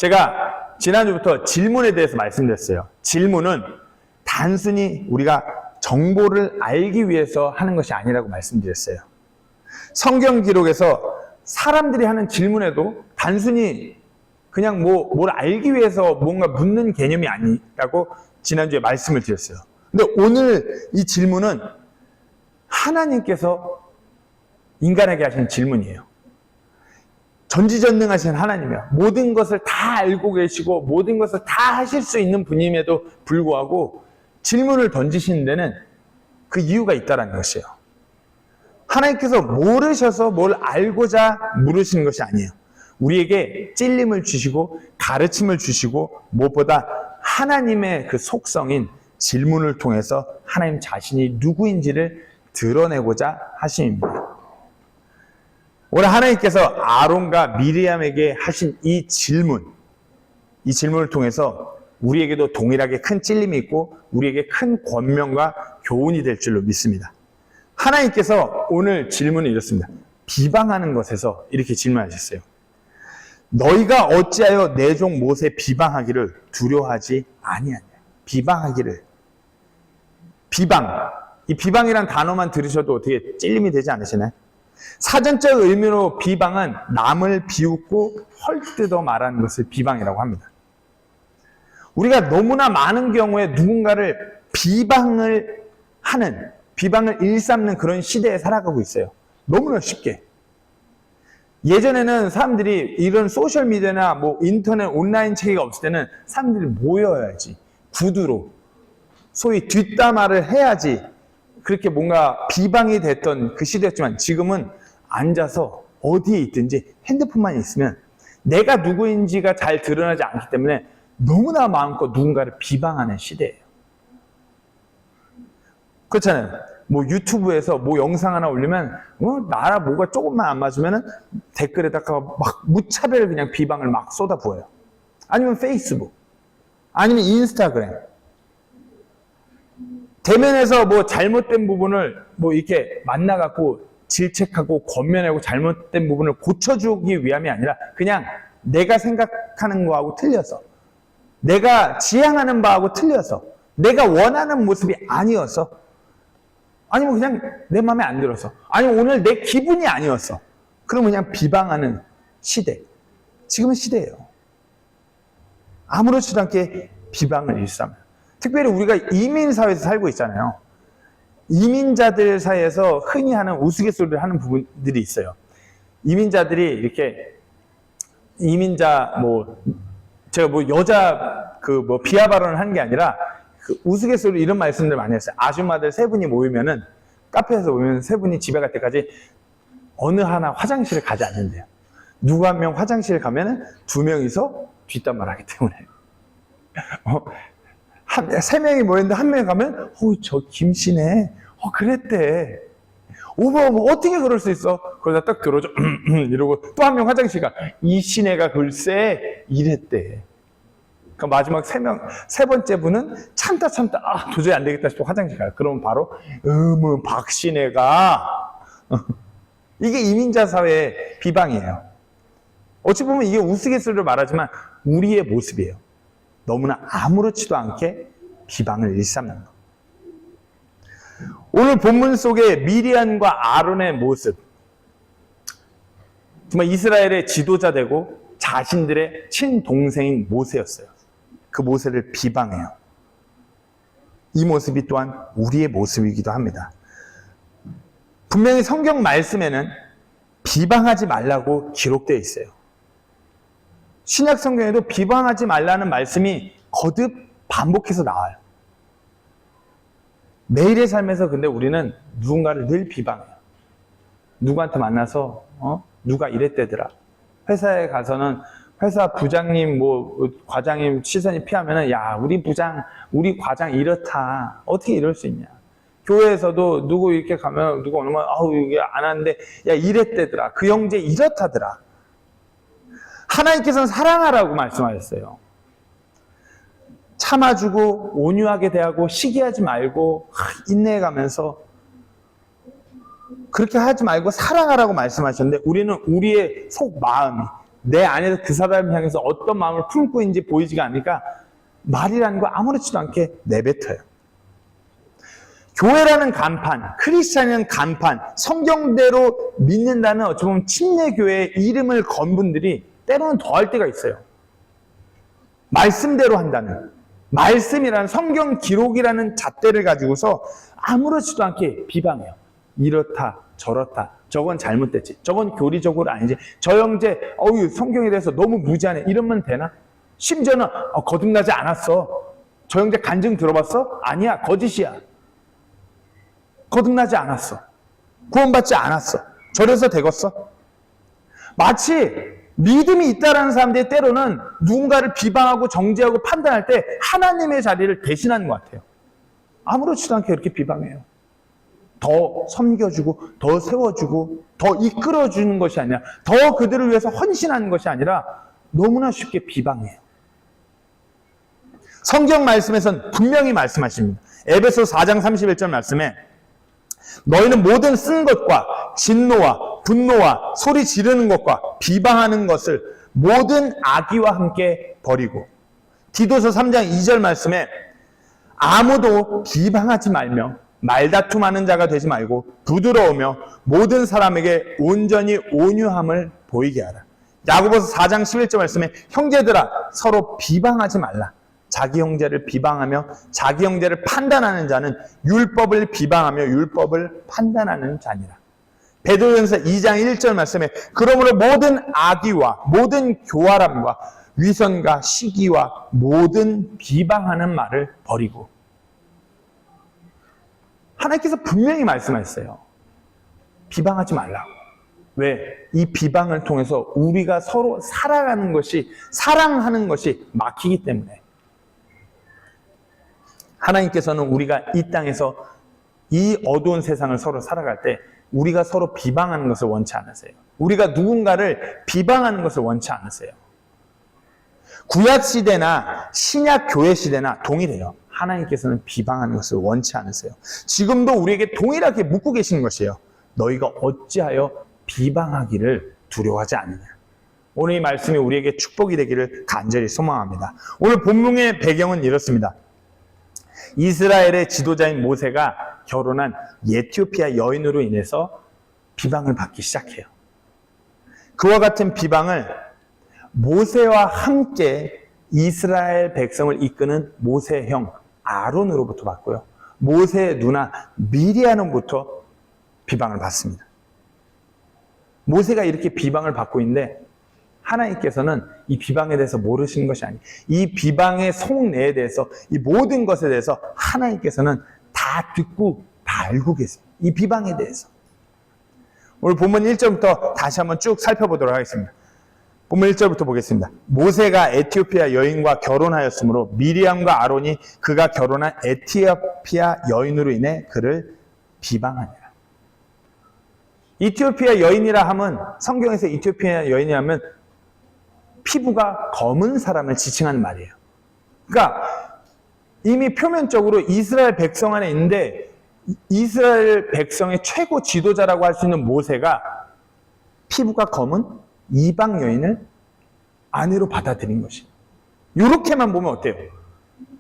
제가 지난주부터 질문에 대해서 말씀드렸어요. 질문은 단순히 우리가 정보를 알기 위해서 하는 것이 아니라고 말씀드렸어요. 성경 기록에서 사람들이 하는 질문에도 단순히 그냥 뭘 알기 위해서 뭔가 묻는 개념이 아니라고 지난주에 말씀을 드렸어요. 근데 오늘 이 질문은 하나님께서 인간에게 하신 질문이에요. 전지전능하신 하나님이요. 모든 것을 다 알고 계시고 모든 것을 다 하실 수 있는 분임에도 불구하고 질문을 던지시는 데는 그 이유가 있다는 것이에요. 하나님께서 모르셔서 뭘 알고자 물으시는 것이 아니에요. 우리에게 찔림을 주시고 가르침을 주시고 무엇보다 하나님의 그 속성인 질문을 통해서 하나님 자신이 누구인지를 드러내고자 하심입니다. 오늘 하나님께서 아론과 미리암에게 하신 이 질문을 통해서 우리에게도 동일하게 큰 찔림이 있고 우리에게 큰 권면과 교훈이 될 줄로 믿습니다. 하나님께서 오늘 질문을 이렇습니다. 비방하는 것에서 이렇게 질문하셨어요. 너희가 어찌하여 내 종 모세 비방하기를 두려워하지 아니하냐. 비방하기를. 비방. 이 비방이란 단어만 들으셔도 어떻게 찔림이 되지 않으시나요? 사전적 의미로 비방은 남을 비웃고 헐뜯어 말하는 것을 비방이라고 합니다. 우리가 너무나 많은 경우에 누군가를 비방을 일삼는 그런 시대에 살아가고 있어요. 너무나 쉽게. 예전에는 사람들이 이런 소셜미디어나 인터넷 온라인 체계가 없을 때는 사람들이 모여야지. 구두로. 소위 뒷담화를 해야지. 그렇게 뭔가 비방이 됐던 그 시대였지만 지금은 앉아서 어디에 있든지 핸드폰만 있으면 내가 누구인지가 잘 드러나지 않기 때문에 너무나 마음껏 누군가를 비방하는 시대예요. 그렇잖아요. 유튜브에서 영상 하나 올리면 나랑 뭐가 조금만 안 맞으면 댓글에다가 막 무차별 그냥 비방을 막 쏟아부어요. 아니면 페이스북, 아니면 인스타그램. 대면에서 잘못된 부분을 이렇게 만나갖고 질책하고 권면하고 잘못된 부분을 고쳐주기 위함이 아니라 그냥 내가 생각하는 거하고 틀려서, 내가 지향하는 바하고 틀려서, 내가 원하는 모습이 아니어서, 아니면 그냥 내 마음에 안 들어서, 아니면 오늘 내 기분이 아니었어. 그럼 그냥 비방하는 시대. 지금은 시대예요. 아무렇지도 않게 비방을 일삼아요. 특별히 우리가 이민사회에서 살고 있잖아요. 이민자들 사이에서 흔히 하는 우스갯소리를 하는 부분들이 있어요. 이민자들이 이렇게, 제가 여자 비하 발언을 하는 게 아니라 우스갯소리 이런 말씀들 많이 했어요. 아줌마들 세 분이 모이면은, 카페에서 모이면 세 분이 집에 갈 때까지 어느 하나 화장실을 가지 않는데요. 누구 한 명 화장실에 가면은 두 명이서 뒷담화를 하기 때문에. 세 명이 모였는데 한 명이 가면, 저 김씨네. 그랬대. 어떻게 그럴 수 있어? 그러다 딱 들어오죠. 이러고 또 한 명 화장실 가. 이 씨네가 글쎄 이랬대. 그러니까 마지막 세 번째 분은 참다 도저히 안 되겠다 싶어 화장실 가요. 그러면 바로 박씨네가. 이게 이민자 사회의 비방이에요. 어찌 보면 이게 우스갯소리로 말하지만 우리의 모습이에요. 너무나 아무렇지도 않게 비방을 일삼는 것. 오늘 본문 속에 미리암과 아론의 모습, 정말 이스라엘의 지도자 되고 자신들의 친동생인 모세였어요. 그 모세를 비방해요. 이 모습이 또한 우리의 모습이기도 합니다. 분명히 성경 말씀에는 비방하지 말라고 기록되어 있어요. 신약 성경에도 비방하지 말라는 말씀이 거듭 반복해서 나와요. 매일의 삶에서 근데 우리는 누군가를 늘 비방해요. 누구한테 만나서 누가 이랬대더라. 회사에 가서는 회사 부장님 과장님 시선이 피하면은 야 우리 부장 우리 과장 이렇다. 어떻게 이럴 수 있냐. 교회에서도 누구 이렇게 가면 누가 오면 이게 안 하는데 야 이랬대더라. 그 형제 이렇다더라. 하나님께서는 사랑하라고 말씀하셨어요. 참아주고 온유하게 대하고 시기하지 말고 인내해가면서 그렇게 하지 말고 사랑하라고 말씀하셨는데 우리는 우리의 속 마음이 내 안에서 그 사람을 향해서 어떤 마음을 품고 있는지 보이지가 않으니까 말이라는 거 아무렇지도 않게 내뱉어요. 교회라는 간판, 크리스찬이라는 간판, 성경대로 믿는다는 어찌 보면 침례교회의 이름을 건 분들이 때로는 더할 때가 있어요. 말씀대로 한다는, 말씀이라는 성경 기록이라는 잣대를 가지고서 아무렇지도 않게 비방해요. 이렇다 저렇다, 저건 잘못됐지, 저건 교리적으로 아니지, 저 형제 성경에 대해서 너무 무지하네, 이러면 되나? 심지어는 거듭나지 않았어, 저 형제 간증 들어봤어? 아니야, 거짓이야, 거듭나지 않았어, 구원받지 않았어, 저래서 되겠어? 마치 믿음이 있다라는 사람들이 때로는 누군가를 비방하고 정죄하고 판단할 때 하나님의 자리를 대신하는 것 같아요. 아무렇지도 않게 그렇게 비방해요. 더 섬겨주고 더 세워주고 더 이끌어주는 것이 아니라, 더 그들을 위해서 헌신하는 것이 아니라 너무나 쉽게 비방해요. 성경 말씀에서는 분명히 말씀하십니다. 에베소 4장 31절 말씀에 너희는 모든 쓴 것과 진노와 분노와 소리 지르는 것과 비방하는 것을 모든 악의와 함께 버리고, 디도서 3장 2절 말씀에 아무도 비방하지 말며 말다툼하는 자가 되지 말고 부드러우며 모든 사람에게 온전히 온유함을 보이게 하라. 야고보서 4장 11절 말씀에 형제들아 서로 비방하지 말라. 자기 형제를 비방하며 자기 형제를 판단하는 자는 율법을 비방하며 율법을 판단하는 자니라. 베드로전서 2장 1절 말씀에 그러므로 모든 악의와 모든 교활함과 위선과 시기와 모든 비방하는 말을 버리고. 하나님께서 분명히 말씀하셨어요. 비방하지 말라고. 왜? 이 비방을 통해서 우리가 서로 살아가는 것이, 사랑하는 것이 막히기 때문에. 하나님께서는 우리가 이 땅에서 이 어두운 세상을 서로 살아갈 때 우리가 서로 비방하는 것을 원치 않으세요. 우리가 누군가를 비방하는 것을 원치 않으세요. 구약 시대나 신약 교회 시대나 동일해요. 하나님께서는 비방하는 것을 원치 않으세요. 지금도 우리에게 동일하게 묻고 계시는 것이에요. 너희가 어찌하여 비방하기를 두려워하지 않느냐. 오늘 이 말씀이 우리에게 축복이 되기를 간절히 소망합니다. 오늘 본문의 배경은 이렇습니다. 이스라엘의 지도자인 모세가 결혼한 에티오피아 여인으로 인해서 비방을 받기 시작해요. 그와 같은 비방을 모세와 함께 이스라엘 백성을 이끄는 모세의 형 아론으로부터 받고요. 모세의 누나 미리암으로부터 비방을 받습니다. 모세가 이렇게 비방을 받고 있는데 하나님께서는 이 비방에 대해서 모르시는 것이 아니에요. 이 비방의 속내에 대해서, 이 모든 것에 대해서 하나님께서는 다 듣고 다 알고 계세요. 이 비방에 대해서. 오늘 본문 1절부터 다시 한번 쭉 살펴보도록 하겠습니다. 본문 1절부터 보겠습니다. 모세가 에티오피아 여인과 결혼하였으므로 미리암과 아론이 그가 결혼한 에티오피아 여인으로 인해 그를 비방하니라. 이티오피아 여인이라 하면, 성경에서 이티오피아 여인이라 하면 피부가 검은 사람을 지칭하는 말이에요. 그러니까 이미 표면적으로 이스라엘 백성 안에 있는데 이스라엘 백성의 최고 지도자라고 할 수 있는 모세가 피부가 검은 이방 여인을 아내로 받아들인 것이. 이렇게만 보면 어때요?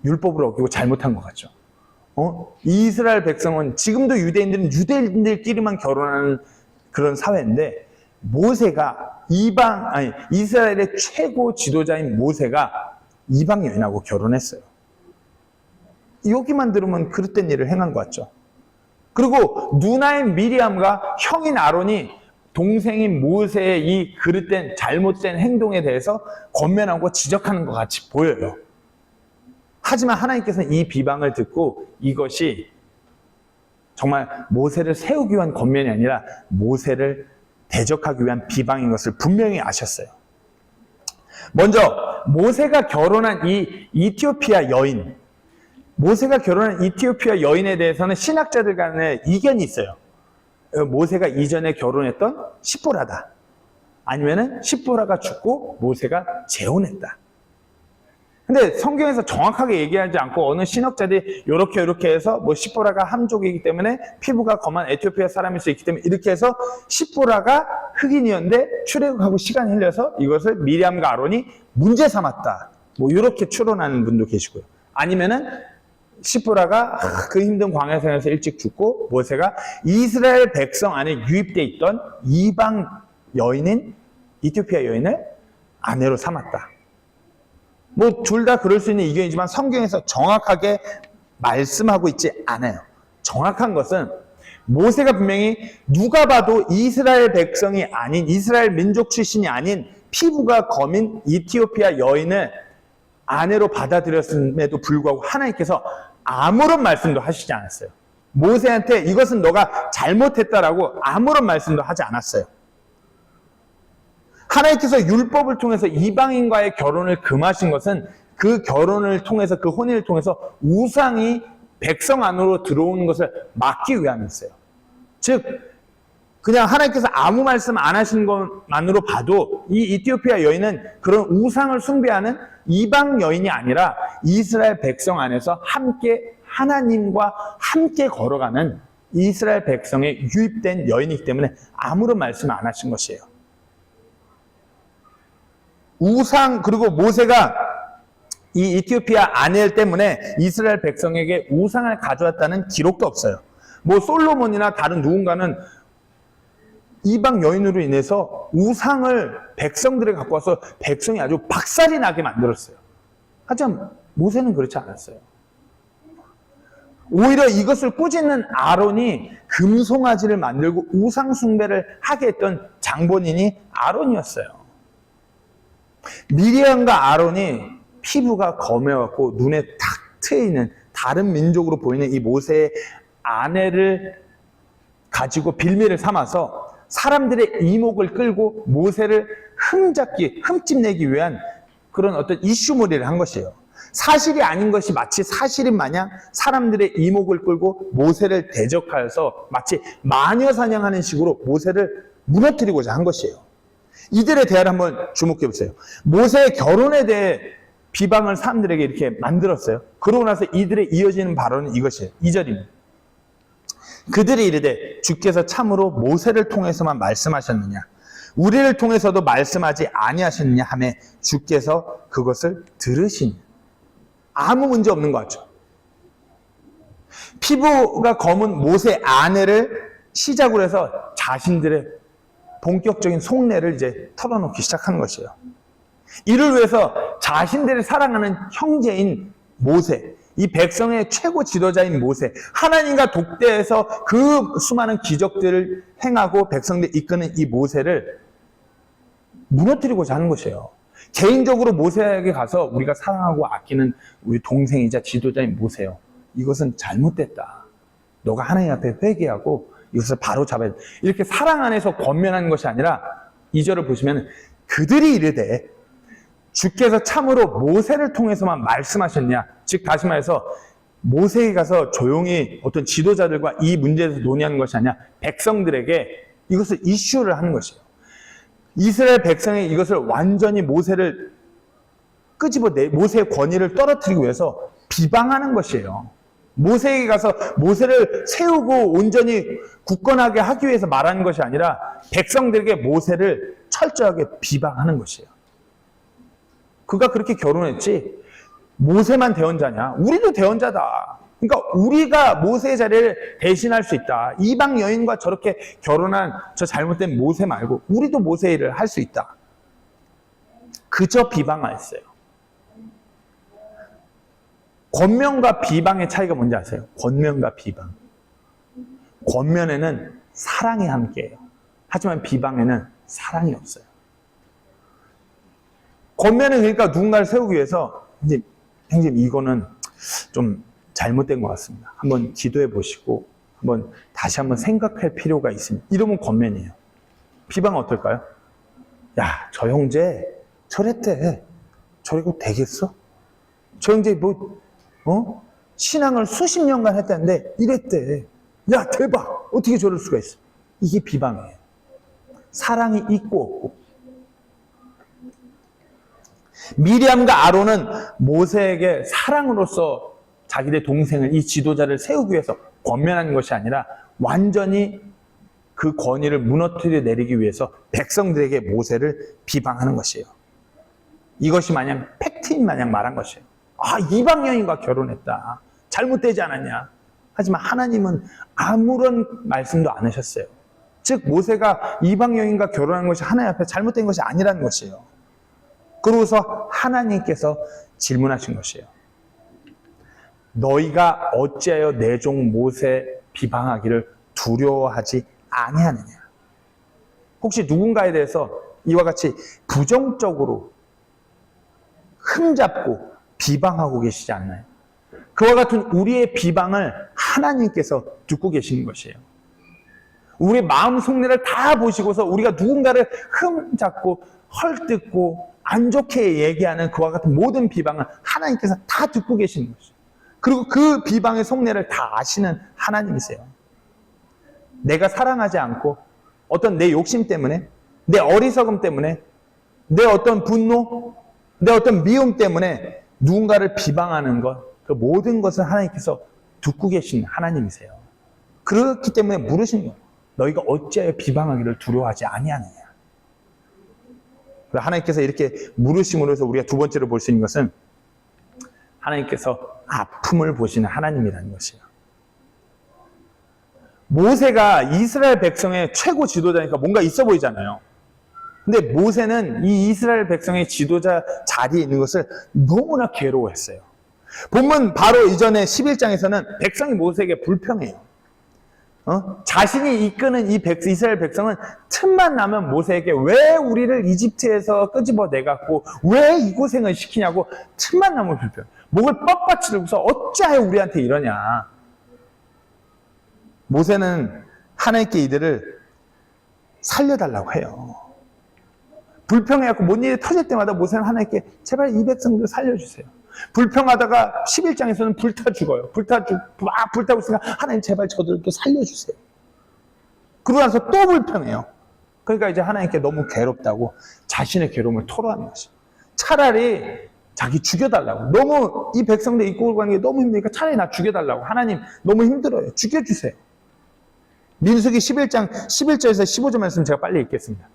율법을 어기고 잘못한 것 같죠. 이스라엘 백성은, 지금도 유대인들은 유대인들끼리만 결혼하는 그런 사회인데, 모세가 이스라엘의 최고 지도자인 모세가 이방 여인하고 결혼했어요. 여기만 들으면 그릇된 일을 행한 것 같죠. 그리고 누나인 미리암과 형인 아론이 동생인 모세의 이 그릇된 잘못된 행동에 대해서 권면하고 지적하는 것 같이 보여요. 하지만 하나님께서는 이 비방을 듣고 이것이 정말 모세를 세우기 위한 권면이 아니라 모세를 대적하기 위한 비방인 것을 분명히 아셨어요. 먼저 모세가 결혼한 이 이티오피아 여인, 모세가 결혼한 이티오피아 여인에 대해서는 신학자들 간에 이견이 있어요. 모세가 이전에 결혼했던 시보라다, 아니면은 시보라가 죽고 모세가 재혼했다. 근데 성경에서 정확하게 얘기하지 않고 어느 신학자들이 요렇게 해서 뭐 시보라가 함족이기 때문에 피부가 검한 에티오피아 사람일 수 있기 때문에 이렇게 해서 시보라가 흑인이었는데 출애굽하고 시간이 흘려서 이것을 미리암과 아론이 문제 삼았다. 뭐 이렇게 추론하는 분도 계시고요. 아니면은 시보라가 그 힘든 광야 생활에서 일찍 죽고 모세가 이스라엘 백성 안에 유입돼 있던 이방 여인인 이티오피아 여인을 아내로 삼았다. 뭐 둘 다 그럴 수 있는 의견이지만 성경에서 정확하게 말씀하고 있지 않아요. 정확한 것은 모세가 분명히 누가 봐도 이스라엘 백성이 아닌 이스라엘 민족 출신이 아닌 피부가 검인 이티오피아 여인을 아내로 받아들였음에도 불구하고 하나님께서 아무런 말씀도 하시지 않았어요. 모세한테 이것은 너가 잘못했다라고 아무런 말씀도 하지 않았어요. 하나님께서 율법을 통해서 이방인과의 결혼을 금하신 것은 그 결혼을 통해서 그 혼인을 통해서 우상이 백성 안으로 들어오는 것을 막기 위함이었어요. 즉 그냥 하나님께서 아무 말씀 안 하신 것만으로 봐도 이 이티오피아 여인은 그런 우상을 숭배하는 이방 여인이 아니라 이스라엘 백성 안에서 함께 하나님과 함께 걸어가는 이스라엘 백성에 유입된 여인이기 때문에 아무런 말씀을 안 하신 것이에요. 우상, 그리고 모세가 이 이티오피아 아내 때문에 이스라엘 백성에게 우상을 가져왔다는 기록도 없어요. 뭐 솔로몬이나 다른 누군가는 이방 여인으로 인해서 우상을 백성들에 갖고 와서 백성이 아주 박살이 나게 만들었어요. 하지만 모세는 그렇지 않았어요. 오히려 이것을 꾸짖는 아론이 금송아지를 만들고 우상 숭배를 하게 했던 장본인이 아론이었어요. 미리암과 아론이 피부가 검해갖고 눈에 탁 트여있는 다른 민족으로 보이는 이 모세의 아내를 가지고 빌미를 삼아서 사람들의 이목을 끌고 모세를 흠집내기 위한 그런 어떤 이슈몰이를 한 것이에요. 사실이 아닌 것이 마치 사실인 마냥 사람들의 이목을 끌고 모세를 대적하여서 마치 마녀 사냥하는 식으로 모세를 무너뜨리고자 한 것이에요. 이들의 대화를 한번 주목해 보세요. 모세의 결혼에 대해 비방을 사람들에게 이렇게 만들었어요. 그러고 나서 이들의 이어지는 발언은 이것이에요. 2절입니다. 그들이 이르되 주께서 참으로 모세를 통해서만 말씀하셨느냐 우리를 통해서도 말씀하지 아니하셨느냐 하매 주께서 그것을 들으시니 아무 문제 없는 것 같죠. 피부가 검은 모세 아내를 시작으로 해서 자신들의 본격적인 속내를 이제 털어놓기 시작하는 것이에요. 이를 위해서 자신들이 사랑하는 형제인 모세, 이 백성의 최고 지도자인 모세, 하나님과 독대해서 그 수많은 기적들을 행하고 백성들 이끄는 이 모세를 무너뜨리고자 하는 것이에요. 개인적으로 모세에게 가서 우리가 사랑하고 아끼는 우리 동생이자 지도자인 모세요. 이것은 잘못됐다. 너가 하나님 앞에 회개하고 이것을 바로 잡아야 돼. 이렇게 사랑 안에서 권면하는 것이 아니라 2절을 보시면 그들이 이르되 주께서 참으로 모세를 통해서만 말씀하셨냐. 즉 다시 말해서 모세에 가서 조용히 어떤 지도자들과 이 문제에 대해서 논의하는 것이 아니라 백성들에게 이것을 이슈를 하는 것이에요. 이스라엘 백성이 이것을 완전히 모세를 끄집어내 모세의 권위를 떨어뜨리기 위해서 비방하는 것이에요. 모세에게 가서 모세를 세우고 온전히 굳건하게 하기 위해서 말하는 것이 아니라 백성들에게 모세를 철저하게 비방하는 것이에요. 그가 그렇게 결혼했지 모세만 대언자냐? 우리도 대언자다. 그러니까 우리가 모세의 자리를 대신할 수 있다. 이방 여인과 저렇게 결혼한 저 잘못된 모세 말고 우리도 모세 일을 할 수 있다. 그저 비방하였어요. 권면과 비방의 차이가 뭔지 아세요? 권면과 비방. 권면에는 사랑이 함께해요. 하지만 비방에는 사랑이 없어요. 권면은 그러니까 누군가를 세우기 위해서 형님 이거는 좀 잘못된 것 같습니다. 한번 기도해 보시고 한번 다시 한번 생각할 필요가 있습니다. 이러면 권면이에요. 비방은 어떨까요? 야, 저 형제 저랬대. 저래고 되겠어? 저 형제 신앙을 수십 년간 했다는데 이랬대. 야, 대박! 어떻게 저럴 수가 있어? 이게 비방이에요. 사랑이 있고 없고. 미리암과 아론은 모세에게 사랑으로서 자기네 동생을, 이 지도자를 세우기 위해서 권면하는 것이 아니라 완전히 그 권위를 무너뜨려 내리기 위해서 백성들에게 모세를 비방하는 것이에요. 이것이 마냥 팩트인 마냥 말한 것이에요. 아, 이방 여인과 결혼했다. 잘못되지 않았냐. 하지만 하나님은 아무런 말씀도 안 하셨어요. 즉 모세가 이방 여인과 결혼한 것이 하나님 앞에 잘못된 것이 아니라는 것이에요. 그러고서 하나님께서 질문하신 것이에요. 너희가 어찌하여 내 종 모세 비방하기를 두려워하지 아니하느냐. 혹시 누군가에 대해서 이와 같이 부정적으로 흠잡고 비방하고 계시지 않나요? 그와 같은 우리의 비방을 하나님께서 듣고 계시는 것이에요. 우리의 마음 속내를 다 보시고서 우리가 누군가를 흠잡고 헐뜯고 안 좋게 얘기하는 그와 같은 모든 비방을 하나님께서 다 듣고 계시는 것이에요. 그리고 그 비방의 속내를 다 아시는 하나님이세요. 내가 사랑하지 않고 어떤 내 욕심 때문에, 내 어리석음 때문에, 내 어떤 분노, 내 어떤 미움 때문에 누군가를 비방하는 것, 그 모든 것을 하나님께서 듣고 계신 하나님이세요. 그렇기 때문에 물으신 거예요. 너희가 어찌하여 비방하기를 두려워하지 아니하느냐. 하나님께서 이렇게 물으심으로 해서 우리가 두 번째로 볼 수 있는 것은 하나님께서 아픔을 보시는 하나님이라는 것이에요. 모세가 이스라엘 백성의 최고 지도자니까 뭔가 있어 보이잖아요. 근데 모세는 이 이스라엘 백성의 지도자 자리에 있는 것을 너무나 괴로워했어요. 본문 바로 이전에 11장에서는 백성이 모세에게 불평해요. 자신이 이끄는 이 이스라엘 백성은 틈만 나면 모세에게 왜 우리를 이집트에서 끄집어 내갖고 왜 이 고생을 시키냐고 틈만 나면 불평. 목을 뻣뻣이 들고서 어찌하여 우리한테 이러냐. 모세는 하나님께 이들을 살려달라고 해요. 불평해갖고 뭔 일이 터질 때마다 모세는 하나님께 제발 이 백성들 살려주세요. 불평하다가 11장에서는 불타 죽어요. 막 불타고 있으니까 하나님 제발 저들도 살려주세요. 그러고 나서 또 불평해요. 그러니까 이제 하나님께 너무 괴롭다고 자신의 괴로움을 토로하는 것이에요. 차라리 자기 죽여달라고. 너무 이 백성들 이끌고 가는 게 너무 힘드니까 차라리 나 죽여달라고. 하나님 너무 힘들어요. 죽여주세요. 민수기 11장 11절에서 15절 말씀 제가 빨리 읽겠습니다.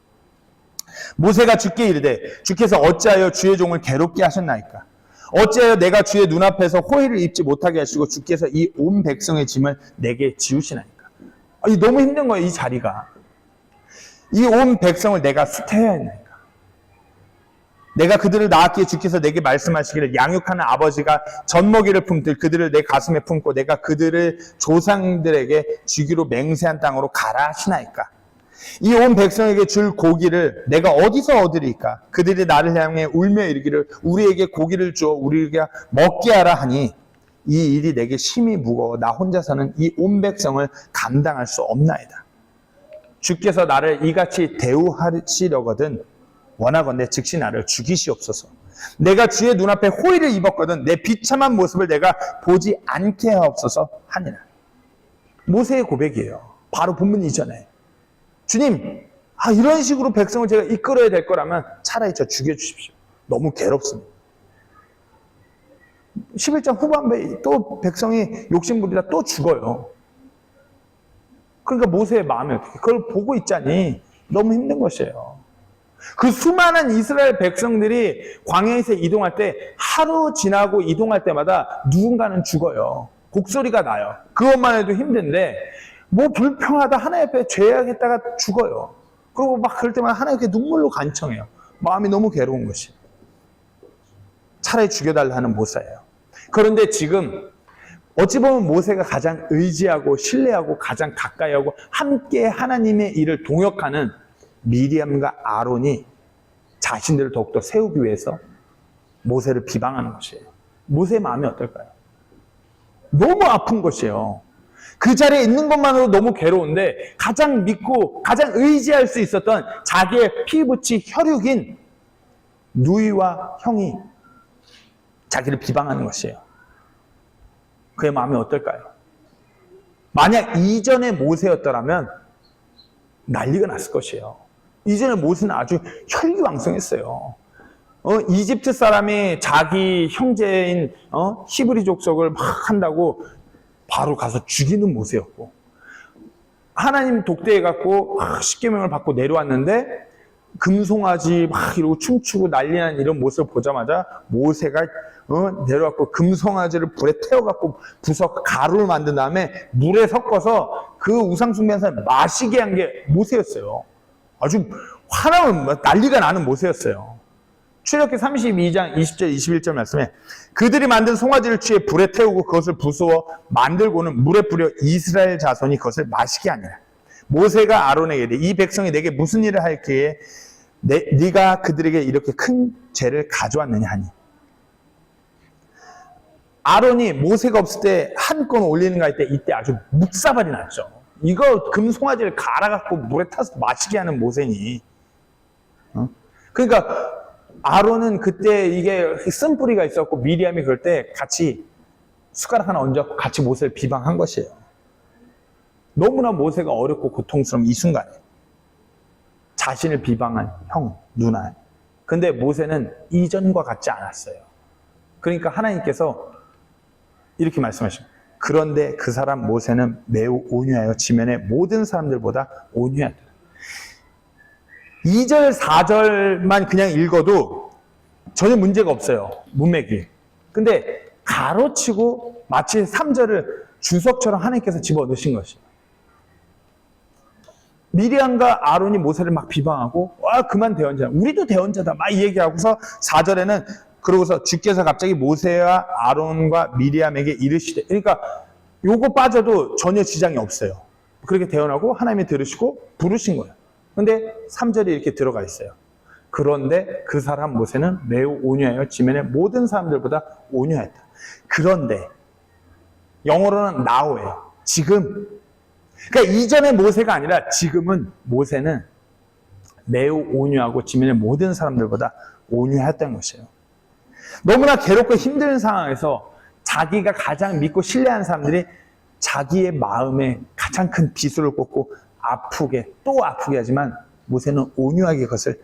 모세가 주께 이르되 주께서 어찌하여 주의 종을 괴롭게 하셨나이까. 어찌하여 내가 주의 눈앞에서 호의를 입지 못하게 하시고 주께서 이 온 백성의 짐을 내게 지우시나이까. 너무 힘든 거예요. 이 자리가. 이 온 백성을 내가 수태해야 했나이까. 내가 그들을 낳았기에 주께서 내게 말씀하시기를 양육하는 아버지가 젖먹이를 품듯 그들을 내 가슴에 품고 내가 그들을 조상들에게 주기로 맹세한 땅으로 가라 하시나이까. 이 온 백성에게 줄 고기를 내가 어디서 얻으리까. 그들이 나를 향해 울며 이르기를 우리에게 고기를 주어 우리가 먹게 하라 하니 이 일이 내게 심히 무거워 나 혼자서는 이 온 백성을 감당할 수 없나이다. 주께서 나를 이같이 대우하시려거든 원하건대 즉시 나를 죽이시옵소서. 내가 주의 눈앞에 호의를 입었거든 내 비참한 모습을 내가 보지 않게 하옵소서 하니라. 모세의 고백이에요. 바로 본문 이전에. 주님, 이런 식으로 백성을 제가 이끌어야 될 거라면 차라리 저 죽여주십시오. 너무 괴롭습니다. 11장 후반부에 또 백성이 욕심부리다 또 죽어요. 그러니까 모세의 마음이 어떻게 그걸 보고 있자니 너무 힘든 것이에요. 그 수많은 이스라엘 백성들이 광야에서 이동할 때 하루 지나고 이동할 때마다 누군가는 죽어요. 곡소리가 나요. 그것만 해도 힘든데 뭐 불평하다 하나님 앞에 죄악했다가 죽어요. 그리고 막 그럴 때마다 하나님께 눈물로 간청해요. 마음이 너무 괴로운 것이. 차라리 죽여달라 하는 모세예요. 그런데 지금 어찌 보면 모세가 가장 의지하고 신뢰하고 가장 가까이 하고 함께 하나님의 일을 동역하는 미리암과 아론이 자신들을 더욱더 세우기 위해서 모세를 비방하는 것이에요. 모세의 마음이 어떨까요? 너무 아픈 것이에요. 그 자리에 있는 것만으로 너무 괴로운데 가장 믿고 가장 의지할 수 있었던 자기의 피부치 혈육인 누이와 형이 자기를 비방하는 것이에요. 그의 마음이 어떨까요? 만약 이전의 모세였더라면 난리가 났을 것이에요. 이전에 모세는 아주 혈기왕성했어요. 이집트 사람이 자기 형제인 히브리 족속을 막 한다고 바로 가서 죽이는 모세였고, 하나님 독대해갖고 십계명을 받고 내려왔는데 금송아지 막 이러고 춤추고 난리난 이런 모습을 보자마자 모세가 내려왔고 금송아지를 불에 태워갖고 부숴 가루를 만든 다음에 물에 섞어서 그 우상숭배한 사람 마시게 한 게 모세였어요. 아주 화나면 난리가 나는 모세였어요. 출애굽기 32장 20절 21절 말씀에 그들이 만든 송아지를 취해 불에 태우고 그것을 부수어 만들고는 물에 뿌려 이스라엘 자손이 그것을 마시게 하니라. 모세가 아론에게 이르되 이 백성이 내게 무슨 일을 할기에 네가 그들에게 이렇게 큰 죄를 가져왔느냐 하니, 아론이 모세가 없을 때 한 건 올리는가 할 때 이때 아주 묵사발이 났죠. 이거 금송아지를 갈아갖고 물에 타서 마시게 하는 모세니. 그러니까 아론은 그때 이게 쓴뿌리가 있었고 미리암이 그럴 때 같이 숟가락 하나 얹었고 같이 모세를 비방한 것이에요. 너무나 모세가 어렵고 고통스러운 이 순간에 자신을 비방한 형, 누나. 근데 모세는 이전과 같지 않았어요. 그러니까 하나님께서 이렇게 말씀하십니다. 그런데 그 사람 모세는 매우 온유하여 지면의 모든 사람들보다 온유하다. 2절, 4절만 그냥 읽어도 전혀 문제가 없어요. 문맥이. 근데 가로치고 마치 3절을 주석처럼 하나님께서 집어넣으신 것이에요. 미리암과 아론이 모세를 막 비방하고 그만 대언자다. 우리도 대언자다. 막 얘기하고서 4절에는 그러고서 주께서 갑자기 모세와 아론과 미리암에게 이르시되, 그러니까 요거 빠져도 전혀 지장이 없어요. 그렇게 대언하고 하나님이 들으시고 부르신 거예요. 근데 3절이 이렇게 들어가 있어요. 그런데 그 사람 모세는 매우 온유하여 지면의 모든 사람들보다 온유했다. 그런데 영어로는 now예요. 지금. 그러니까 이전의 모세가 아니라 지금은 모세는 매우 온유하고 지면의 모든 사람들보다 온유했다는 것이에요. 너무나 괴롭고 힘든 상황에서 자기가 가장 믿고 신뢰하는 사람들이 자기의 마음에 가장 큰 비수를 꽂고 아프게 또 아프게 하지만 모세는 온유하게 그것을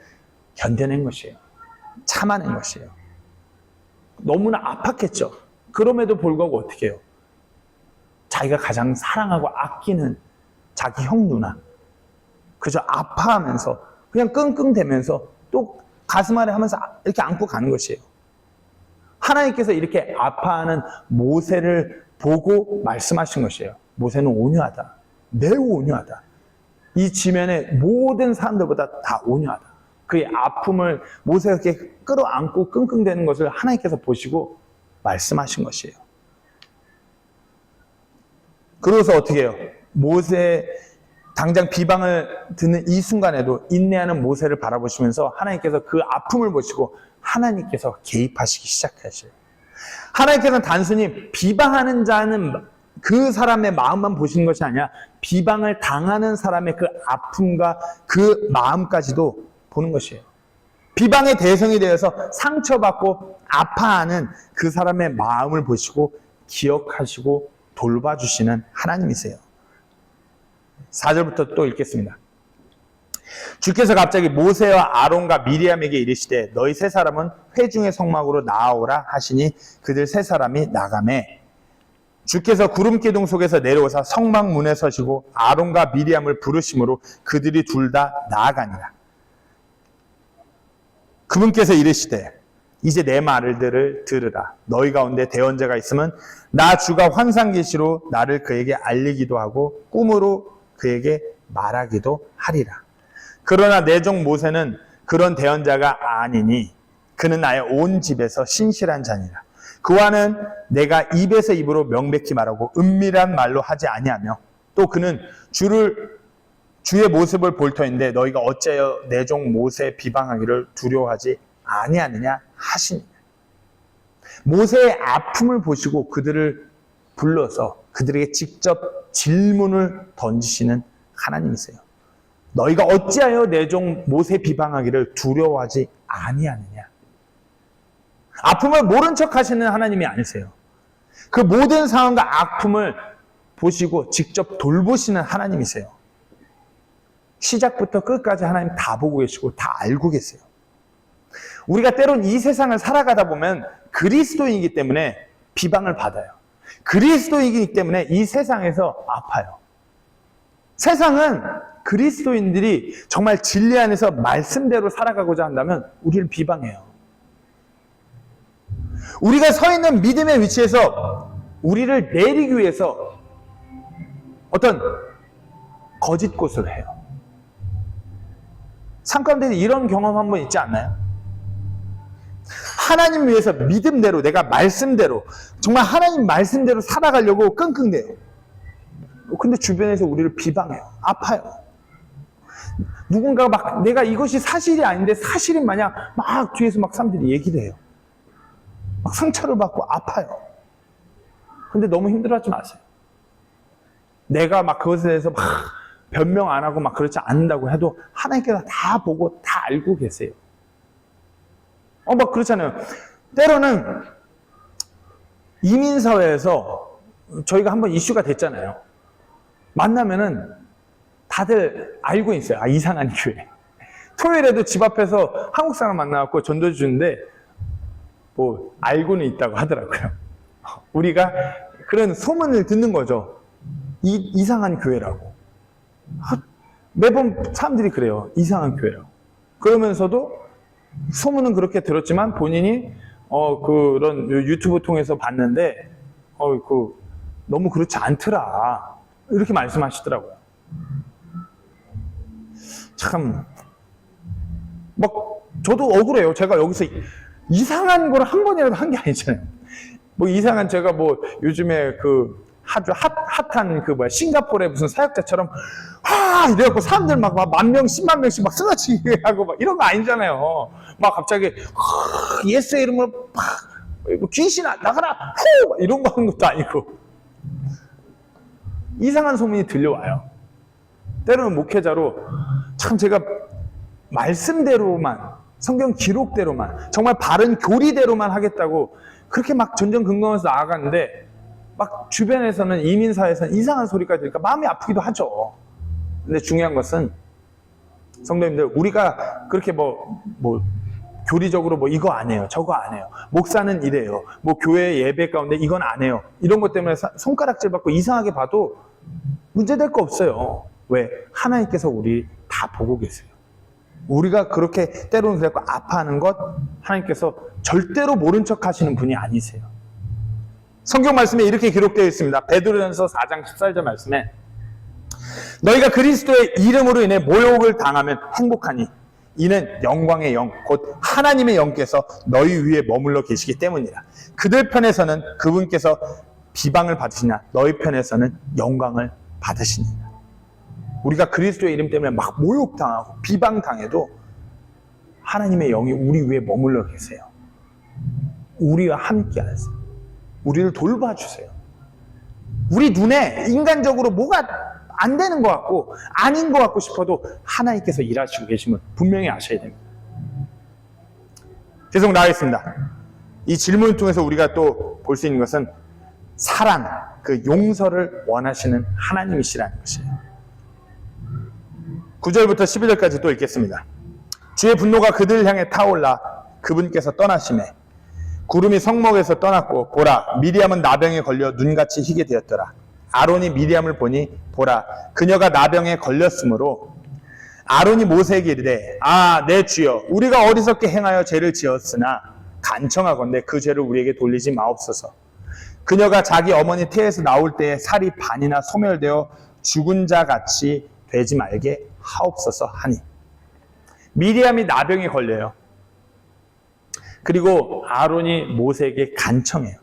견뎌낸 것이에요. 참아낸 것이에요. 너무나 아팠겠죠. 그럼에도 불구하고 어떻게 해요? 자기가 가장 사랑하고 아끼는 자기 형 누나, 그저 아파하면서 그냥 끙끙대면서 또 가슴 아래 하면서 이렇게 안고 가는 것이에요. 하나님께서 이렇게 아파하는 모세를 보고 말씀하신 것이에요. 모세는 온유하다. 매우 온유하다. 이 지면의 모든 사람들보다 다 온유하다. 그의 아픔을 모세가 이렇게 끌어안고 끙끙대는 것을 하나님께서 보시고 말씀하신 것이에요. 그러고서 어떻게 해요? 모세 당장 비방을 듣는 이 순간에도 인내하는 모세를 바라보시면서 하나님께서 그 아픔을 보시고 하나님께서 개입하시기 시작하셔요. 하나님께서는 단순히 비방하는 자는 그 사람의 마음만 보시는 것이 아니라 비방을 당하는 사람의 그 아픔과 그 마음까지도 보는 것이에요. 비방의 대상이 되어서 상처받고 아파하는 그 사람의 마음을 보시고 기억하시고 돌봐주시는 하나님이세요. 4절부터 또 읽겠습니다. 주께서 갑자기 모세와 아론과 미리암에게 이르시되 너희 세 사람은 회중의 성막으로 나아오라 하시니 그들 세 사람이 나가매 주께서 구름 기둥 속에서 내려오사 성막 문에 서시고 아론과 미리암을 부르심으로 그들이 둘 다 나아가니라. 그분께서 이르시되 이제 내 말들을 들으라. 너희 가운데 대언자가 있으면 나 주가 환상 계시로 나를 그에게 알리기도 하고 꿈으로 그에게 말하기도 하리라. 그러나 내 종 모세는 그런 대언자가 아니니 그는 나의 온 집에서 신실한 자니라. 그와는 내가 입에서 입으로 명백히 말하고 은밀한 말로 하지 아니하며 또 그는 주의 모습을 볼 터인데 너희가 어찌하여 내 종 모세 비방하기를 두려워하지 아니하느냐 하시니. 모세의 아픔을 보시고 그들을 불러서 그들에게 직접 질문을 던지시는 하나님이세요. 너희가 어찌하여 내 종 모세 비방하기를 두려워하지 아니하느냐. 아픔을 모른 척 하시는 하나님이 아니세요. 그 모든 상황과 아픔을 보시고 직접 돌보시는 하나님이세요. 시작부터 끝까지 하나님 다 보고 계시고 다 알고 계세요. 우리가 때론 이 세상을 살아가다 보면 그리스도인이기 때문에 비방을 받아요. 그리스도인이기 때문에 이 세상에서 아파요. 세상은 그리스도인들이 정말 진리 안에서 말씀대로 살아가고자 한다면 우리를 비방해요. 우리가 서 있는 믿음의 위치에서 우리를 내리기 위해서 어떤 거짓 곳을 해요. 삶 가운데 이런 경험 한번 있지 않나요? 하나님 위해서 믿음대로, 내가 말씀대로, 정말 하나님 말씀대로 살아가려고 끙끙대요. 근데 주변에서 우리를 비방해요. 아파요. 누군가가 막 내가 이것이 사실이 아닌데 사실인 마냥 막 뒤에서 막 사람들이 얘기를 해요. 막 상처를 받고 아파요. 근데 너무 힘들어하지 마세요. 내가 막 그것에 대해서 막 변명 안 하고 막 그렇지 않는다고 해도 하나님께서 다 보고 다 알고 계세요. 막 그렇잖아요. 때로는 이민사회에서 저희가 한번 이슈가 됐잖아요. 만나면은 다들 알고 있어요. 아, 이상한 교회. 토요일에도 집 앞에서 한국 사람 만나갖고 전도해 주는데 뭐 알고는 있다고 하더라고요. 우리가 그런 소문을 듣는 거죠. 이상한 교회라고. 매번 사람들이 그래요. 이상한 교회라고. 그러면서도 소문은 그렇게 들었지만 본인이 그런 유튜브 통해서 봤는데 너무 그렇지 않더라. 이렇게 말씀하시더라고요. 참 막 저도 억울해요. 제가 여기서 이상한 걸 한 번이라도 한 게 아니잖아요. 뭐 이상한 제가 뭐 요즘에 그 아주 핫한 그 싱가포르의 무슨 사역자처럼 이래갖고 사람들 막 10,000명, 10만 명씩 막 쓰러지게 하고 막 이런 거 아니잖아요. 막 갑자기 예수의 이름으로 귀신아 나가라 이런 거 하는 것도 아니고 이상한 소문이 들려와요. 때로는 목회자로 참 제가 말씀대로만, 성경 기록대로만, 정말 바른 교리대로만 하겠다고 그렇게 막 전전긍긍하면서 나아가는데 막 주변에서는, 이민사회에서는 이상한 소리가 들으니까 마음이 아프기도 하죠. 근데 중요한 것은 성도님들, 우리가 그렇게 교리적으로 이거 안 해요, 저거 안 해요, 목사는 이래요, 교회 예배 가운데 이건 안 해요, 이런 것 때문에 손가락질 받고 이상하게 봐도 문제될 거 없어요. 왜? 하나님께서 우리 다 보고 계세요. 우리가 그렇게 때로는 그래서 아파하는 것 하나님께서 절대로 모른 척 하시는 분이 아니세요. 성경 말씀에 이렇게 기록되어 있습니다. 베드로전서 4장 14절 말씀에 너희가 그리스도의 이름으로 인해 모욕을 당하면 행복하니 이는 영광의 영 곧 하나님의 영께서 너희 위에 머물러 계시기 때문이라. 그들 편에서는 그분께서 비방을 받으시나 너희 편에서는 영광을 받으시니라. 우리가 그리스도의 이름 때문에 막 모욕당하고 비방당해도 하나님의 영이 우리 위에 머물러 계세요. 우리와 함께 하세요. 우리를 돌봐주세요. 우리 눈에 인간적으로 뭐가 안 되는 것 같고 아닌 것 같고 싶어도 하나님께서 일하시고 계심을 분명히 아셔야 됩니다. 계속 나가겠습니다. 이 질문을 통해서 우리가 또 볼 수 있는 것은 사랑, 그 용서를 원하시는 하나님이시라는 것이에요. 9절부터 12절까지 또 읽겠습니다. 주의 분노가 그들을 향해 타올라 그분께서 떠나시매 구름이 성목에서 떠났고 보라 미리암은 나병에 걸려 눈같이 희게 되었더라. 아론이 미리암을 보니 보라 그녀가 나병에 걸렸으므로 아론이 모세에게 이르되 내 주여 우리가 어리석게 행하여 죄를 지었으나 간청하건대 그 죄를 우리에게 돌리지 마옵소서. 그녀가 자기 어머니 태에서 나올 때에 살이 반이나 소멸되어 죽은 자 같이 되지 말게 하옵소서 하니. 미리암이 나병에 걸려요. 그리고 아론이 모세에게 간청해요.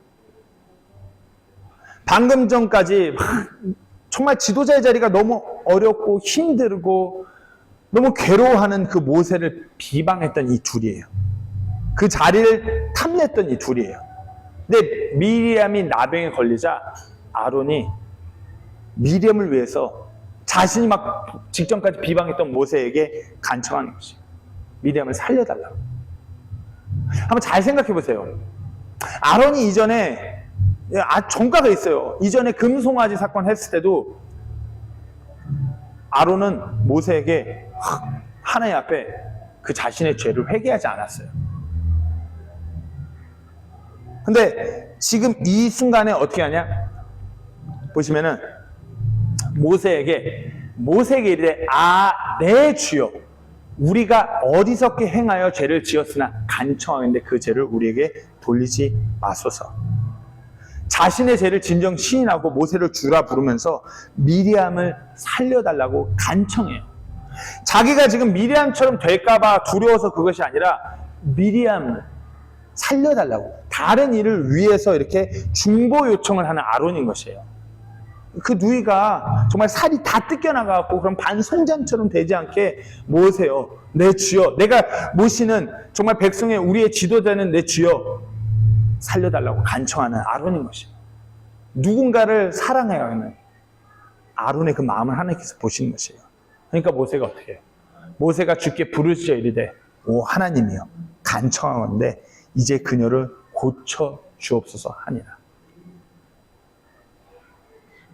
방금 전까지 정말 지도자의 자리가 너무 어렵고 힘들고 너무 괴로워하는 그 모세를 비방했던 이 둘이에요. 그 자리를 탐냈던 이 둘이에요. 근데 미리암이 나병에 걸리자 아론이 미리암을 위해서 자신이 막 직전까지 비방했던 모세에게 간청하는 것이에요. 미리암을 살려달라고. 한번 잘 생각해 보세요. 아론이 이전에 전과가 있어요. 이전에 금송아지 사건 했을 때도 아론은 모세에게 하나님 앞에 그 자신의 죄를 회개하지 않았어요. 근데 지금 이 순간에 어떻게 하냐? 보시면은 모세에게 이르되 내 주여, 우리가 어리석게 행하여 죄를 지었으나 간청하는데 그 죄를 우리에게 돌리지 마소서. 자신의 죄를 진정 시인하고 모세를 주라 부르면서 미리암을 살려달라고 간청해요. 자기가 지금 미리암처럼 될까봐 두려워서 그것이 아니라 미리암을 살려달라고, 다른 일을 위해서 이렇게 중보 요청을 하는 아론인 것이에요. 그 누이가 정말 살이 다 뜯겨나가고 그럼 반송장처럼 되지 않게, 모세요, 내 주여, 내가 모시는 정말 백성의 우리의 지도자는 내 주여 살려달라고 간청하는 아론인 것이에요. 누군가를 사랑해야 하는 아론의 그 마음을 하나님께서 보시는 것이에요. 그러니까 모세가 어떻게 해요? 모세가 주께 부르짖어 이르되 오 하나님이여, 간청하건대 이제 그녀를 고쳐 주옵소서 하니라.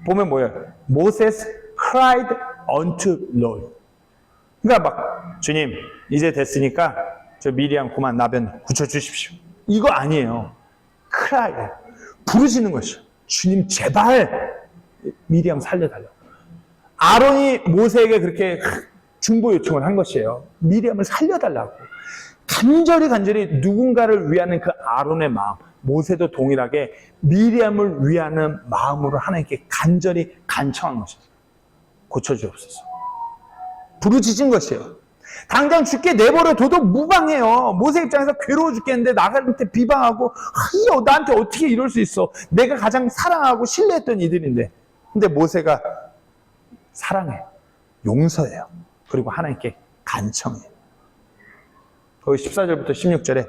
보면 뭐예요? Moses cried unto Lord. 그러니까 막 주님 이제 됐으니까 저 미리암 그만 나변 고쳐주십시오, 이거 아니에요. cry, 부르시는 것이죠. 주님 제발 미리암 살려달라고. 아론이 모세에게 그렇게 중보 요청을 한 것이에요. 미리암을 살려달라고. 간절히 누군가를 위하는 그 아론의 마음, 모세도 동일하게 미리암을 위하는 마음으로 하나님께 간절히 간청한 것이에요. 고쳐주옵소서. 부르짖은 것이에요. 당장 죽게 내버려둬도 무방해요. 모세 입장에서 괴로워 죽겠는데 나한테 비방하고 나한테 어떻게 이럴 수 있어. 내가 가장 사랑하고 신뢰했던 이들인데. 근데 모세가 사랑해, 용서해요. 그리고 하나님께 간청해요. 거기 14절부터 16절에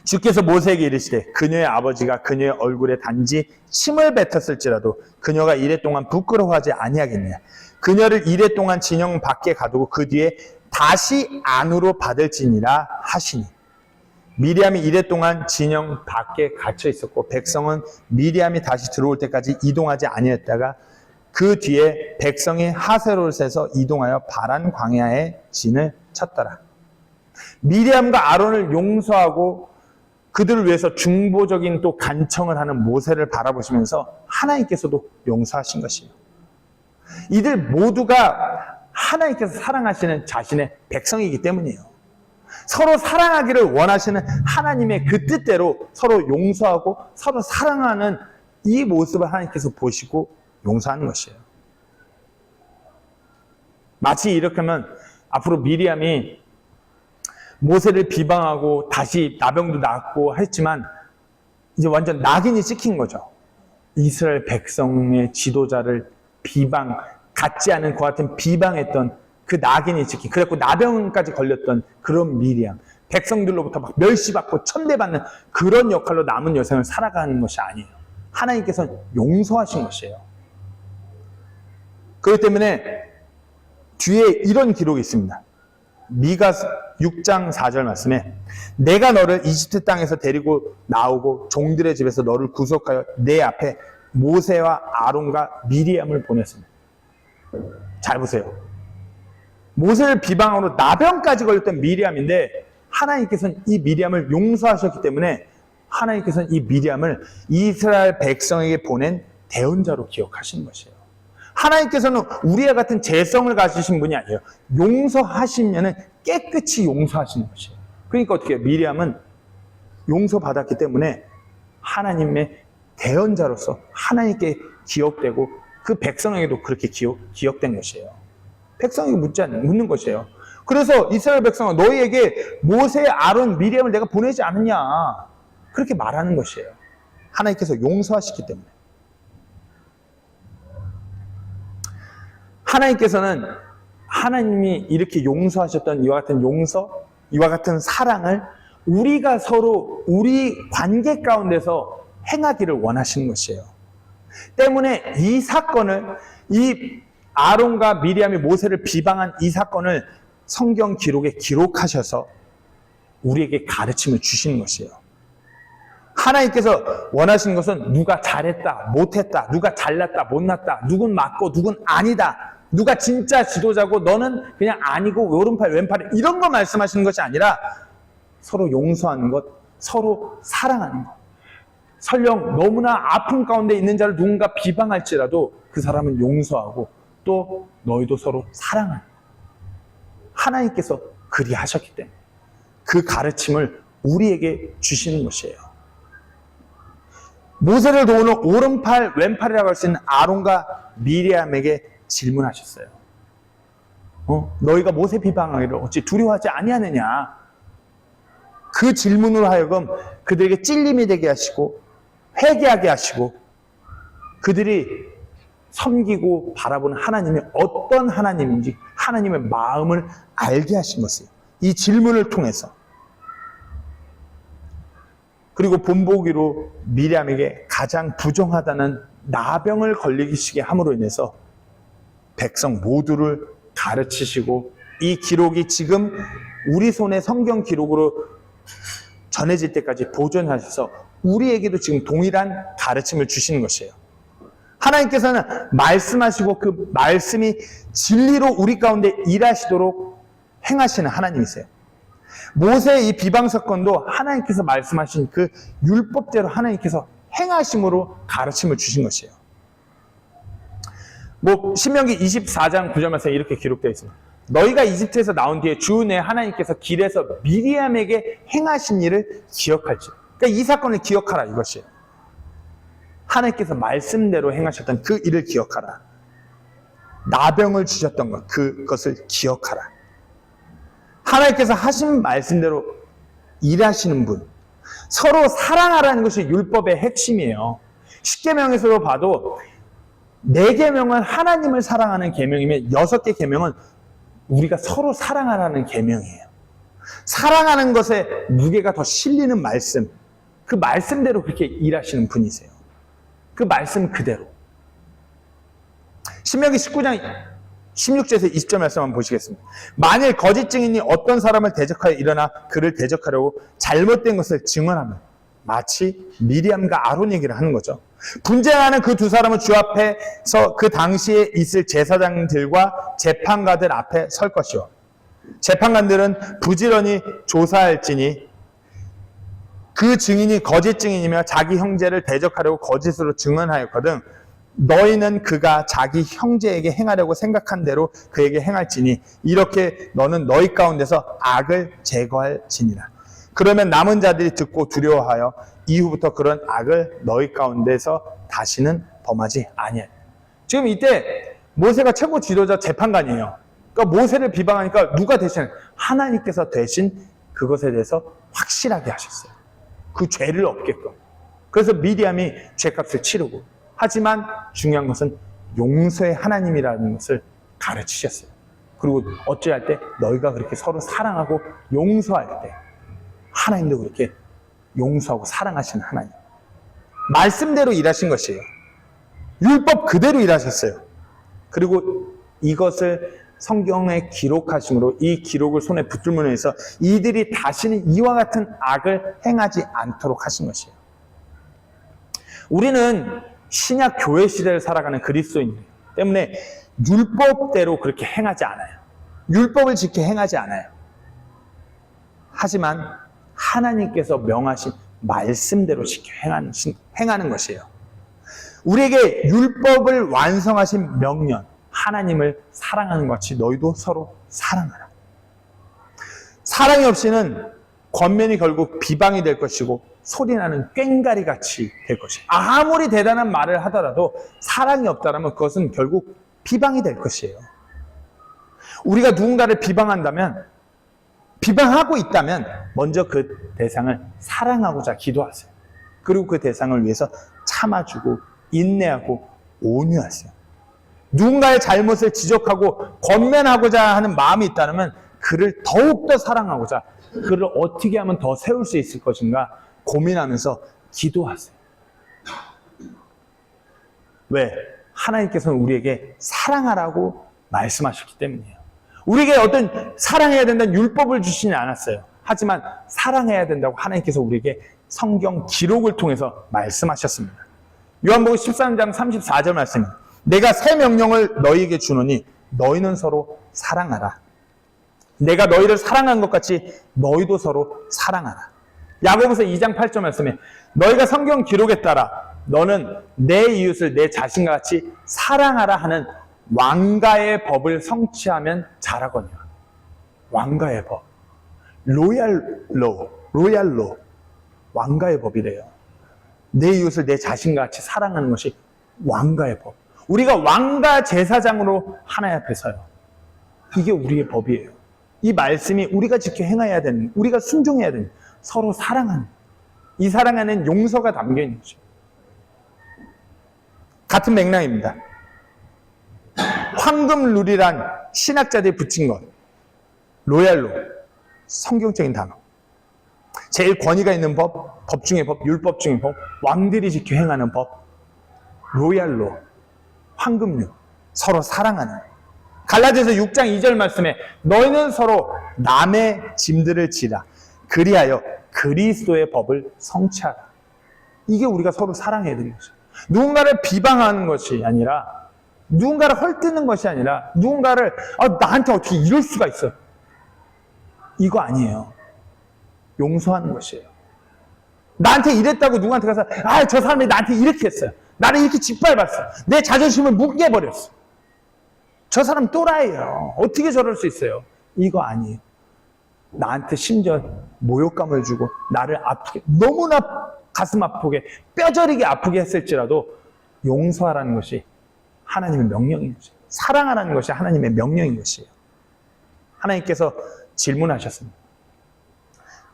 주께서 모세에게 이르시되 그녀의 아버지가 그녀의 얼굴에 단지 침을 뱉었을지라도 그녀가 이레 동안 부끄러워하지 아니하겠느냐. 그녀를 이레 동안 진영 밖에 가두고 그 뒤에 다시 안으로 받을지니라 하시니. 미리암이 이레 동안 진영 밖에 갇혀 있었고 백성은 미리암이 다시 들어올 때까지 이동하지 아니했다가 그 뒤에 백성이 하세롯에서 이동하여 바란 광야에 진을 쳤더라. 미리암과 아론을 용서하고 그들을 위해서 중보적인 또 간청을 하는 모세를 바라보시면서 하나님께서도 용서하신 것이에요. 이들 모두가 하나님께서 사랑하시는 자신의 백성이기 때문이에요. 서로 사랑하기를 원하시는 하나님의 그 뜻대로 서로 용서하고 서로 사랑하는 이 모습을 하나님께서 보시고 용서하는 것이에요. 마치 이렇게 하면 앞으로 미리암이 모세를 비방하고 다시 나병도 낫고 했지만 이제 완전 낙인이 찍힌 거죠. 이스라엘 백성의 지도자를 비방, 같지 않은 그 같은 비방했던 그 낙인이 찍힌, 그래갖고 나병까지 걸렸던 그런 미리암, 백성들로부터 막 멸시받고 천대받는 그런 역할로 남은 여생을 살아가는 것이 아니에요. 하나님께서는 용서하신 것이에요. 그렇기 때문에 뒤에 이런 기록이 있습니다. 미가 6장 4절 말씀에 내가 너를 이집트 땅에서 데리고 나오고 종들의 집에서 너를 구속하여 내 앞에 모세와 아론과 미리암을 보냈습니다. 잘 보세요. 모세를 비방으로 나병까지 걸렸던 미리암인데 하나님께서는 이 미리암을 용서하셨기 때문에 하나님께서는 이 미리암을 이스라엘 백성에게 보낸 대언자로 기억하시는 것이에요. 하나님께서는 우리와 같은 재성을 가지신 분이 아니에요. 용서하시면은 깨끗이 용서하시는 것이에요. 그러니까 어떻게 해요? 미리암은 용서받았기 때문에 하나님의 대언자로서 하나님께 기억되고 그 백성에게도 그렇게 기억된 것이에요. 백성에게 묻는 것이에요. 그래서 이스라엘 백성은 너희에게 모세, 아론, 미리암을 내가 보내지 않느냐 그렇게 말하는 것이에요. 하나님께서 용서하시기 때문에. 하나님께서는 하나님이 이렇게 용서하셨던 이와 같은 용서, 이와 같은 사랑을 우리가 서로 우리 관계 가운데서 행하기를 원하시는 것이에요. 때문에 이 사건을, 이 아론과 미리암이 모세를 비방한 이 사건을 성경 기록에 기록하셔서 우리에게 가르침을 주시는 것이에요. 하나님께서 원하시는 것은 누가 잘했다, 못했다, 누가 잘났다, 못났다, 누군 맞고 누군 아니다, 누가 진짜 지도자고 너는 그냥 아니고 오른팔 왼팔 이런 거 말씀하시는 것이 아니라 서로 용서하는 것, 서로 사랑하는 것. 설령 너무나 아픔 가운데 있는 자를 누군가 비방할지라도 그 사람은 용서하고 또 너희도 서로 사랑하는, 하나님께서 그리하셨기 때문에 그 가르침을 우리에게 주시는 것이에요. 모세를 도우는 오른팔 왼팔이라고 할 수 있는 아론과 미리암에게 질문하셨어요. 너희가 모세 비방하기를 어찌 두려워하지 아니하느냐. 그 질문으로 하여금 그들에게 찔림이 되게 하시고 회개하게 하시고 그들이 섬기고 바라보는 하나님이 어떤 하나님인지 하나님의 마음을 알게 하신 것이에요. 이 질문을 통해서. 그리고 본보기로 미리암에게 가장 부정하다는 나병을 걸리시게 함으로 인해서 백성 모두를 가르치시고 이 기록이 지금 우리 손에 성경 기록으로 전해질 때까지 보존하셔서 우리에게도 지금 동일한 가르침을 주시는 것이에요. 하나님께서는 말씀하시고 그 말씀이 진리로 우리 가운데 일하시도록 행하시는 하나님이세요. 모세의 이 비방 사건도 하나님께서 말씀하신 그 율법대로 하나님께서 행하심으로 가르침을 주신 것이에요. 신명기 24장 9절 말씀에 이렇게 기록되어 있습니다. 너희가 이집트에서 나온 뒤에 주 내 하나님께서 길에서 미리암에게 행하신 일을 기억할지. 그러니까 이 사건을 기억하라 이것이에요. 하나님께서 말씀대로 행하셨던 그 일을 기억하라. 나병을 주셨던 것, 그것을 기억하라. 하나님께서 하신 말씀대로 일하시는 분, 서로 사랑하라는 것이 율법의 핵심이에요. 십계명에서도 봐도 4계명은 하나님을 사랑하는 계명이면 6개 계명은 우리가 서로 사랑하라는 계명이에요. 사랑하는 것에 무게가 더 실리는 말씀, 그 말씀대로 그렇게 일하시는 분이세요. 그 말씀 그대로. 신명기 19장 16절에서 20절 말씀 한번 보시겠습니다. 만일 거짓 증인이 어떤 사람을 대적하여 일어나 그를 대적하려고 잘못된 것을 증언하면 마치 미리암과 아론 얘기를 하는 거죠. 분쟁하는 그 두 사람은 주 앞에서 그 당시에 있을 제사장들과 재판가들 앞에 설 것이요. 재판관들은 부지런히 조사할지니 그 증인이 거짓 증인이며 자기 형제를 대적하려고 거짓으로 증언하였거든 너희는 그가 자기 형제에게 행하려고 생각한 대로 그에게 행할지니 이렇게 너는 너희 가운데서 악을 제거할지니라. 그러면 남은 자들이 듣고 두려워하여 이후부터 그런 악을 너희 가운데서 다시는 범하지 아니하리라. 지금 이때 모세가 최고 지도자 재판관이에요. 그러니까 모세를 비방하니까 누가 대신? 하나님께서 대신 그것에 대해서 확실하게 하셨어요. 그 죄를 없게끔. 그래서 미리암이 죄값을 치르고, 하지만 중요한 것은 용서의 하나님이라는 것을 가르치셨어요. 그리고 어찌할 때 너희가 그렇게 서로 사랑하고 용서할 때 하나님도 그렇게 용서하고 사랑하시는 하나님. 말씀대로 일하신 것이에요. 율법 그대로 일하셨어요. 그리고 이것을 성경에 기록하심으로 이 기록을 손에 붙들므로 해서 이들이 다시는 이와 같은 악을 행하지 않도록 하신 것이에요. 우리는 신약 교회 시대를 살아가는 그리스도인들 때문에 율법대로 그렇게 행하지 않아요. 율법을 지켜 행하지 않아요. 하지만 하나님께서 명하신 말씀대로 지켜 행하는 것이에요. 우리에게 율법을 완성하신 명령, 하나님을 사랑하는 것 같이 너희도 서로 사랑하라. 사랑이 없이는 권면이 결국 비방이 될 것이고 소리나는 꽹가리 같이 될 것이에요. 아무리 대단한 말을 하더라도 사랑이 없다면 그것은 결국 비방이 될 것이에요. 우리가 누군가를 비방하고 있다면 먼저 그 대상을 사랑하고자 기도하세요. 그리고 그 대상을 위해서 참아주고 인내하고 온유하세요. 누군가의 잘못을 지적하고 권면하고자 하는 마음이 있다면 그를 더욱더 사랑하고자 그를 어떻게 하면 더 세울 수 있을 것인가 고민하면서 기도하세요. 왜? 하나님께서는 우리에게 사랑하라고 말씀하셨기 때문이에요. 우리에게 어떤 사랑해야 된다는 율법을 주시지 않았어요. 하지만 사랑해야 된다고 하나님께서 우리에게 성경 기록을 통해서 말씀하셨습니다. 요한복음 13장 34절 말씀입니다. 내가 새 명령을 너희에게 주노니 너희는 서로 사랑하라. 내가 너희를 사랑한 것 같이 너희도 서로 사랑하라. 야고보서 2장 8절 말씀에 너희가 성경 기록에 따라 너는 내 이웃을 내 자신과 같이 사랑하라 하는 왕가의 법을 성취하면 잘하거니와. 왕가의 법. 로얄 로. 왕가의 법이래요. 내 이웃을 내 자신과 같이 사랑하는 것이 왕가의 법. 우리가 왕가 제사장으로 하나님 앞에 서요. 이게 우리의 법이에요. 이 말씀이 우리가 지켜 행해야 되는, 우리가 순종해야 되는, 서로 사랑하는, 이 사랑하는 용서가 담겨 있는 것이죠. 같은 맥락입니다. 황금룰이란 신학자들이 붙인 것, 로얄로, 성경적인 단어. 제일 권위가 있는 법, 법 중의 법, 율법 중의 법, 왕들이 지켜 행하는 법, 로얄로, 황금률, 서로 사랑하는. 갈라디아서 6장 2절 말씀에 너희는 서로 남의 짐들을 지라 그리하여 그리스도의 법을 성취하라. 이게 우리가 서로 사랑해야 되는 것이죠. 누군가를 비방하는 것이 아니라, 누군가를 헐뜯는 것이 아니라, 누군가를 나한테 어떻게 이럴 수가 있어, 이거 아니에요. 용서하는 것이에요. 나한테 이랬다고 누구한테 가서 저 사람이 나한테 이렇게 했어요, 나를 이렇게 짓밟았어, 내 자존심을 뭉개버렸어, 저 사람 또라이예요, 어떻게 저럴 수 있어요, 이거 아니에요. 나한테 심지어 모욕감을 주고 나를 아프게, 너무나 가슴 아프게, 뼈저리게 아프게 했을지라도 용서하라는 것이 하나님의 명령인 것이에요. 사랑하라는 것이 하나님의 명령인 것이에요. 하나님께서 질문하셨습니다.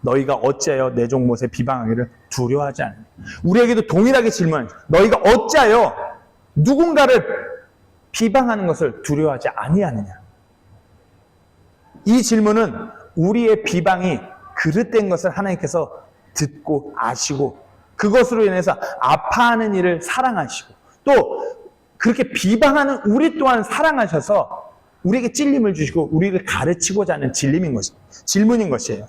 너희가 어찌하여 내 종 모세 비방하기를 두려워하지 않느냐. 우리에게도 동일하게 질문합니다. 너희가 어찌하여 누군가를 비방하는 것을 두려워하지 아니하느냐. 이 질문은 우리의 비방이 그릇된 것을 하나님께서 듣고 아시고 그것으로 인해서 아파하는 이를 사랑하시고 또 그렇게 비방하는 우리 또한 사랑하셔서 우리에게 찔림을 주시고 우리를 가르치고자 하는 질문인 것이에요.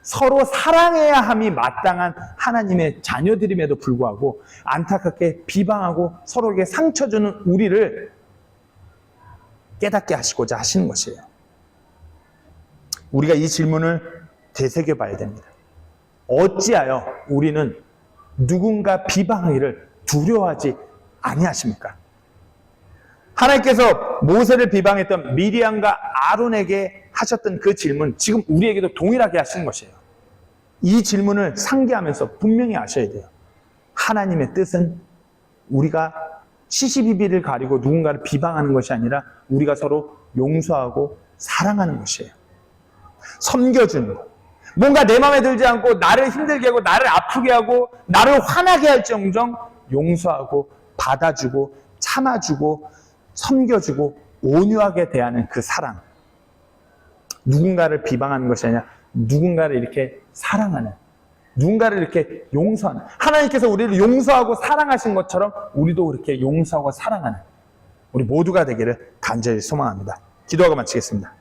서로 사랑해야 함이 마땅한 하나님의 자녀들임에도 불구하고 안타깝게 비방하고 서로에게 상처 주는 우리를 깨닫게 하시고자 하시는 것이에요. 우리가 이 질문을 되새겨 봐야 됩니다. 어찌하여 우리는 누군가 비방하기를 두려워하지 아니하십니까? 하나님께서 모세를 비방했던 미리암과 아론에게 하셨던 그 질문, 지금 우리에게도 동일하게 하시는 것이에요. 이 질문을 상기하면서 분명히 아셔야 돼요. 하나님의 뜻은 우리가 시시비비를 가리고 누군가를 비방하는 것이 아니라 우리가 서로 용서하고 사랑하는 것이에요. 섬겨주는 것. 뭔가 내 마음에 들지 않고 나를 힘들게 하고 나를 아프게 하고 나를 화나게 할지언정 용서하고 받아주고 참아주고 섬겨주고 온유하게 대하는 그 사랑. 누군가를 비방하는 것이 아니라 누군가를 이렇게 사랑하는, 누군가를 이렇게 용서하는, 하나님께서 우리를 용서하고 사랑하신 것처럼 우리도 그렇게 용서하고 사랑하는 우리 모두가 되기를 간절히 소망합니다. 기도하고 마치겠습니다.